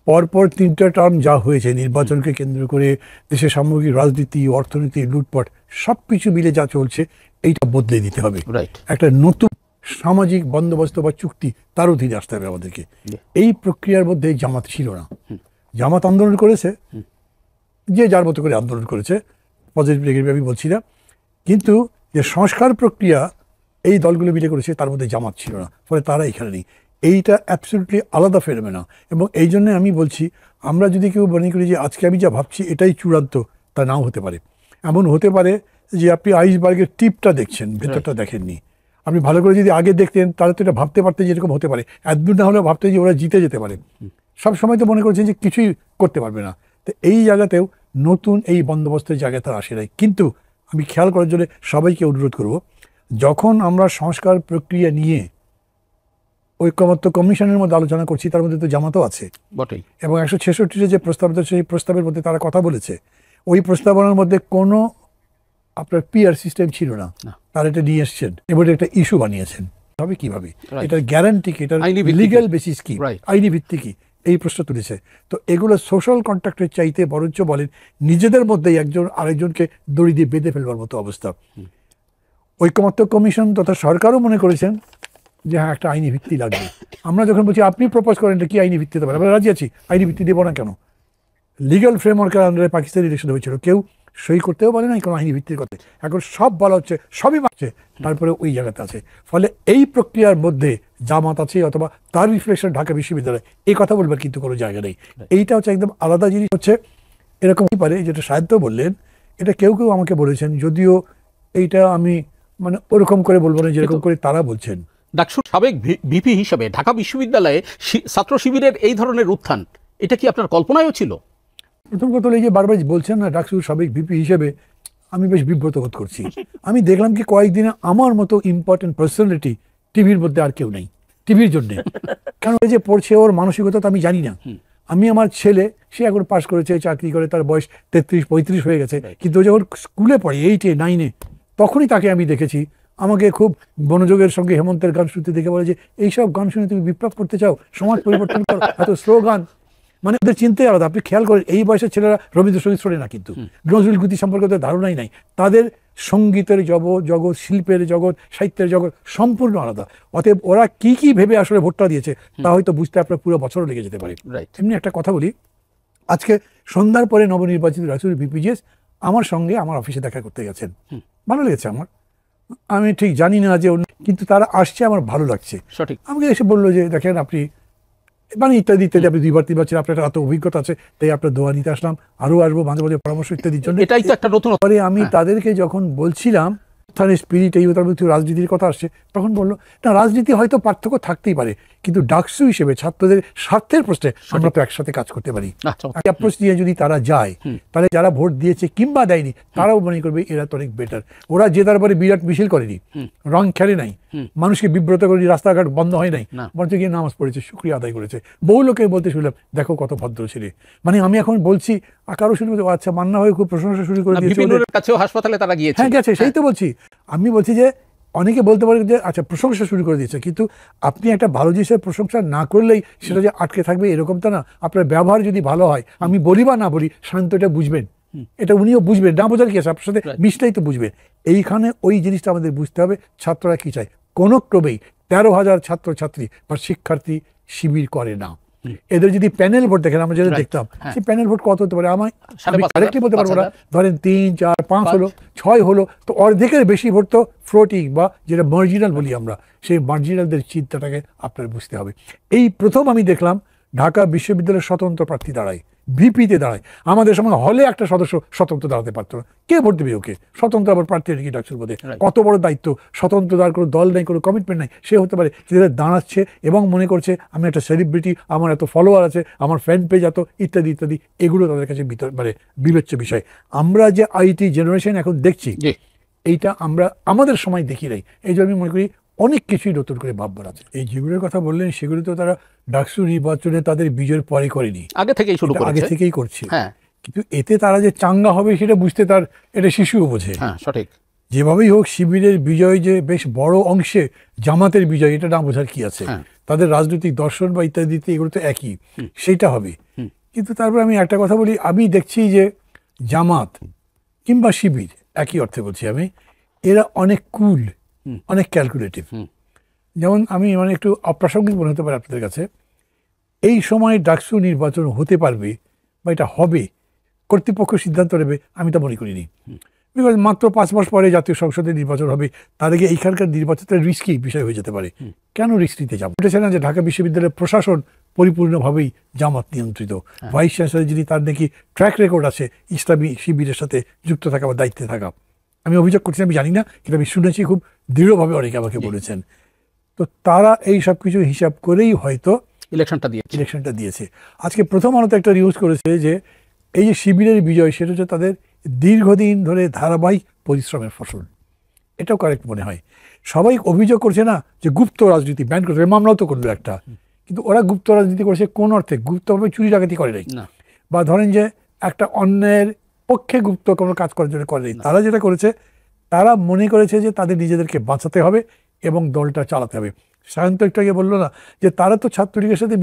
পরপর 3টা টার্ম যা হয়েছে নির্বাচনকে কেন্দ্র করে দেশের সামগ্রিক রাজনীতি, অর্থনীতি, লুটপাট সবকিছু মিলে যা চলছে এইটা বদলে দিতে হবে। একটা নতুন সামাজিক বন্দোবস্ত বা চুক্তি তার অধীনে আসতে হবে আমাদেরকে। এই প্রক্রিয়ার মধ্যে জামাত ছিল না। জামাত আন্দোলন করেছে, যে যার মতো করে আন্দোলন করেছে, পজিটিভ নেগেটিভ আমি বলছি না, কিন্তু যে সংস্কার প্রক্রিয়া এই দলগুলো মিলে করেছে তার মধ্যে জামাত ছিল না, ফলে তারা এখানে নেই। এইটা অ্যাবসলিউটলি আলাদা ফেনোমেনা। এবং এই জন্য আমি বলছি, আমরা যদি কেউ মনে করি যে আজকে আমি যা ভাবছি এটাই চূড়ান্ত, তা নাও হতে পারে। এমন হতে পারে যে আপনি আইসবার্গের টিপটা দেখছেন, ভেতরটা দেখেননি। আপনি ভালো করে যদি আগে দেখতেন তাহলে তো এটা ভাবতে পারতেন যে এরকম হতে পারে। একদূর না হলেও ভাবতেন যে ওরা জিতে যেতে পারে। সব সময় তো মনে করছেন যে কিছুই করতে পারবে না। তো এই জায়গাতেও নতুন এই বন্দোবস্তের জায়গায় তারা আসে নাই। কিন্তু আমি খেয়াল করার জন্য সবাইকে অনুরোধ করব, যখন আমরা সংস্কার প্রক্রিয়া নিয়ে ঐক্যমত্য কমিশনের মধ্যে আলোচনা করছি, তার মধ্যে তো জামাতও আছে বটেই, এবং 166 যে প্রস্তাব, সেই প্রস্তাবের মধ্যে তারা কথা বলেছে। ওই প্রস্তাবনার মধ্যে কোনো আপনার পিআর সিস্টেম ছিল না, তারা এটা নিয়ে এসছেন এবং একটা ইস্যু বানিয়েছেন। তবে কিভাবে এটার গ্যারান্টি কি, এটার লিগ্যাল বেসিস কি, আইনি ভিত্তি কি, এই প্রশ্ন তুলেছে। তো এগুলো সোশ্যাল কন্ট্রাক্টের চাইতে বরঞ্চ বলেন নিজেদের মধ্যেই একজন আরেকজনকে দড়ি দিয়ে বেঁধে ফেলবার মতো অবস্থা। ঐকমত্য কমিশন তথা সরকারও মনে করেছেন যে হ্যাঁ একটা আইনি ভিত্তি লাগবে। আমরা যখন বলছি আপনি প্রপোজ করেন এটা কি আইনি ভিত্তি হতে পারে, আমরা রাজি আছি, আইনি ভিত্তি দেবো না কেন। লিগাল ফ্রেমওয়ার্কের আন্ডারে পাকিস্তানি ইলেকশন হয়েছিল, কেউ সই করতেও পারে না কোনো আইনি ভিত্তির কথা। এখন সব বলা হচ্ছে, সবই মারছে, তারপরে ওই জায়গাতে আছে। ফলে এই প্রক্রিয়ার মধ্যে জামাত আছে অথবা তার রিফ্লেকশন ঢাকা বিশ্ববিদ্যালয়, এই কথা বলবার কিন্তু কোনো জায়গা নেই। এইটা হচ্ছে একদম আলাদা জিনিস। হচ্ছে এরকম কি পারে, যেটা সাহিত্য বললেন, এটা কেউ কেউ আমাকে বলেছেন, যদিও এইটা আমি মানে ওরকম করে বলবো না যেরকম করে তারা বলছেন। ডাকসুর সাবেক ভিপি হিসেবে ঢাকা বিশ্ববিদ্যালয়ে ছাত্র শিবিরের এই ধরনের উত্থান, এটা কি আপনার কল্পনায়ও ছিল? প্রথম কথা হলো এই যে বারবার বলছেন না ডাকসুর সাবেক ভিপি হিসেবে, আমি বেশ বিব্রত বোধ করছি। আমি দেখলাম কি কয়েকদিনে আমার মতো ইম্পর্টেন্ট পার্সোনালিটি টিভির মধ্যে আর কেউ নেই টিভির জন্য। কারণ এই যে পড়ছে ওর মানসিকতা তো আমি জানি না। আমি আমার ছেলে, সে এখন পাশ করেছে, চাকরি করে, তার বয়স 33-35 হয়ে গেছে, কিন্তু যখন স্কুলে পড়ে 8-এ 9-এ, তখনই তাকে আমি দেখেছি আমাকে খুব মনোযোগের সঙ্গে হেমন্তের গান শুনতে দেখে বলে যে এইসব গান শুনে তুমি বিপ্লব করতে চাও, সমাজ পরিবর্তন করো, এত স্লোগান। মানে ওদের চিন্তাই আলাদা। আপনি খেয়াল করেন এই বয়সের ছেলেরা রবীন্দ্রসঙ্গীত শোনে না, কিন্তু নজরুল গীতি সম্পর্কে তাদের ধারণাই নাই। তাদের সঙ্গীতের জগৎ, শিল্পের জগৎ, সাহিত্যের জগৎ সম্পূর্ণ আলাদা। অতএব ওরা কি কি ভেবে আসলে ভোটটা দিয়েছে তা হয়তো বুঝতে আপনার পুরো বছরও লেগে যেতে পারে। এমনি একটা কথা বলি, আজকে সন্ধ্যার পরে নবনির্বাচিত রাসূল ভিপিজিএস আমার সঙ্গে আমার অফিসে দেখা করতে গেছেন। ভালো লেগেছে আমার, আমি ঠিক জানি না যে, কিন্তু তারা আসছে, আমার ভালো লাগছে। সঠিক। আমাকে এসে বললো যে দেখেন আপনি মানে ইত্যাদি ইত্যাদি, আপনি 2-3 বার আপনার এত অভিজ্ঞতা আছে, তাই আপনার দোয়া নিতে আসলাম, আরও আসবো মাঝে মাঝে পরামর্শ ইত্যাদির জন্য। এটাই তো একটা নতুন। পরে আমি তাদেরকে যখন বলছিলাম স্পিরিট, এই তার মধ্যে রাজনীতির কথা আসছে, তখন বললো না রাজনীতি হয়তো পার্থক্য থাকতেই পারে, কিন্তু ডাকসু হিসেবে ছাত্রদের স্বার্থের প্রশ্নে আমরা তো একসাথে কাজ করতে পারি। অ্যাপ্রোচ নিয়ে যদি তারা যায়, তাহলে যারা ভোট দিয়েছে কিংবা দেয়নি তারাও মনে করবে এরা তো অনেক বেটার। ওরা যে তারপরে বিরাট মিছিল করেনি, রং খেলে নাই, মানুষকে বিব্রত করেনি, রাস্তাঘাট বন্ধ হয় নাই, বরঞ্চ গিয়ে নামাজ পড়েছে, শুকরিয়া আদায় করেছে। বহু লোকে বলতে শুনলাম দেখো কত ভদ্র ছেলে। মানে আমি এখন বলছি কারো শুনে আচ্ছা মান্না হয়ে খুব প্রশংসা শুরু করে দিয়েছে, হাসপাতালে তারা গিয়েছে, হ্যাঁ গেছে, সেই তো বলছি। আমি বলছি যে অনেকে বলতে পারে যে আচ্ছা প্রশংসা শুরু করে দিয়েছে, কিন্তু আপনি একটা ভালো জিনিসের প্রশংসা না করলেই সেটা যে আটকে থাকবে এরকম তো না। আপনার ব্যবহার যদি ভালো হয়, আমি বলি বা না বলি, শান্ত এটা বুঝবেন, এটা উনিও বুঝবেন, না বোঝার কি আছে, আপনার সাথে মিশলেই তো বুঝবেন। এইখানে ওই জিনিসটা আমাদের বুঝতে হবে, ছাত্ররা কি চায়। কোনো ক্রমেই 13,000 ছাত্রছাত্রী বা শিক্ষার্থী শিবির করে না। এদের যদি প্যানেল ভোট দেখেন, আমরা যেটা দেখতাম, সেই প্যানেল ভোট কত হতে পারে আমি কারেক্টলি বলতে পারবো না, ধরেন 3, 4, 5 হলো, 6 হলো, তো অর্ধেকের বেশি ভোট তো ফ্লোটিং বা যেটা মার্জিনাল বলি আমরা, সেই মার্জিনালদের চিন্তাটাকে আপনার বুঝতে হবে। এই প্রথম আমি দেখলাম ঢাকা বিশ্ববিদ্যালয়ের স্বতন্ত্র প্রার্থী দাঁড়ায়, ভিপিতে দাঁড়ায়। আমাদের সময় হলে একটা সদস্য স্বতন্ত্র দাঁড়াতে পারতো না, কে ভোট দেবে ওকে? স্বতন্ত্র আবার প্রার্থী নাকি ডাকসুর মধ্যে, কত বড় দায়িত্ব। স্বতন্ত্র দাঁড় কোনো দল নেই, কোনো কমিটমেন্ট নাই, সে হতে পারে যেটা দাঁড়াচ্ছে এবং মনে করছে আমি একটা সেলিব্রিটি, আমার এত ফলোয়ার আছে, আমার ফ্যান পেজ এত, ইত্যাদি ইত্যাদি। এগুলো তাদের কাছে মানে বিবেচ্য বিষয়। আমরা যে আইটি জেনারেশন এখন দেখছি, এইটা আমরা আমাদের সময় দেখি নাই। এই জন্য আমি মনে করি অনেক কিছুই নতুন করে ভাববার আছে। এই যেগুলোর কথা বললেন সেগুলো তো তারা ডাকসু নির্বাচনে তাদের বিজয়ের পরে করেনি, আগে থেকেই করছে। কিন্তু এতে তারা যে চাঙ্গা হবে সেটা বুঝতে তার এটা শিশুও বোঝে। সঠিক। যেভাবেই হোক শিবিরের বিজয় যে বেশ বড় অংশে জামাতের বিজয়, এটা না বোঝার কি আছে। তাদের রাজনৈতিক দর্শন বা ইত্যাদিতে এগুলো তো একই, সেইটা হবে। কিন্তু তারপর আমি একটা কথা বলি, আমি দেখছি যে জামাত কিংবা শিবির, একই অর্থে বলছি আমি, এরা অনেক কুল, অনেক ক্যালকুলেটিভ। যেমন আমি মানে একটু অপ্রাসঙ্গিক মনে হতে পারে আপনাদের কাছে, এই সময় ডাকসু নির্বাচন হতে পারবে বা এটা হবে, কর্তৃপক্ষ সিদ্ধান্ত নেবে, আমি তা মনে করিনি। বিকজ মাত্র 5 মাস পরে জাতীয় সংসদের নির্বাচন হবে, তার আগে এইখানকার নির্বাচনটা রিস্কি বিষয় হয়ে যেতে পারে। কেন রিস্ক নিতে যাবো? উঠেছে না যে ঢাকা বিশ্ববিদ্যালয়ের প্রশাসন পরিপূর্ণভাবেই জামাত নিয়ন্ত্রিত, ভাইস চ্যান্সেলর যিনি, তার নাকি ট্র্যাক রেকর্ড আছে ইসলামী শিবিরের সাথে যুক্ত থাকা বা দায়িত্বে থাকা। আমি অভিযোগ করছি, আমি জানি না, কিন্তু আমি শুনেছি খুব দৃঢ়ভাবে অনেকে আমাকে বলেছেন। তো তারা এই সব কিছু হিসাব করেই হয়তো ইলেকশনটা দিয়েছে। আজকে প্রথম আলোতে একটা নিউজ করেছে যে এই যে শিবিরের বিজয়, সেটা হচ্ছে তাদের দীর্ঘদিন ধরে ধারাবাহিক পরিশ্রমের ফসল। এটাও কারেক্ট মনে হয়। সবাই অভিযোগ করছে না যে গুপ্ত রাজনীতি ব্যান করছে, মামলাও তো করলো একটা, কিন্তু ওরা গুপ্ত রাজনীতি করেছে কোন অর্থে? গুপ্তভাবে চুরি ডাকাতি করে নাই, বা ধরেন যে একটা অন্যের পক্ষে গুপ্ত কোনো কাজ করার জন্য করে নাই। তারা যেটা করেছে, তারা মনে করেছে যে তাদের নিজেদেরকে বাঁচাতে হবে এবং দলটা চালাতে হবে। সায়ন্ত একটু আগে বললো না যে তারা তো ছাত্রলীগের সাথে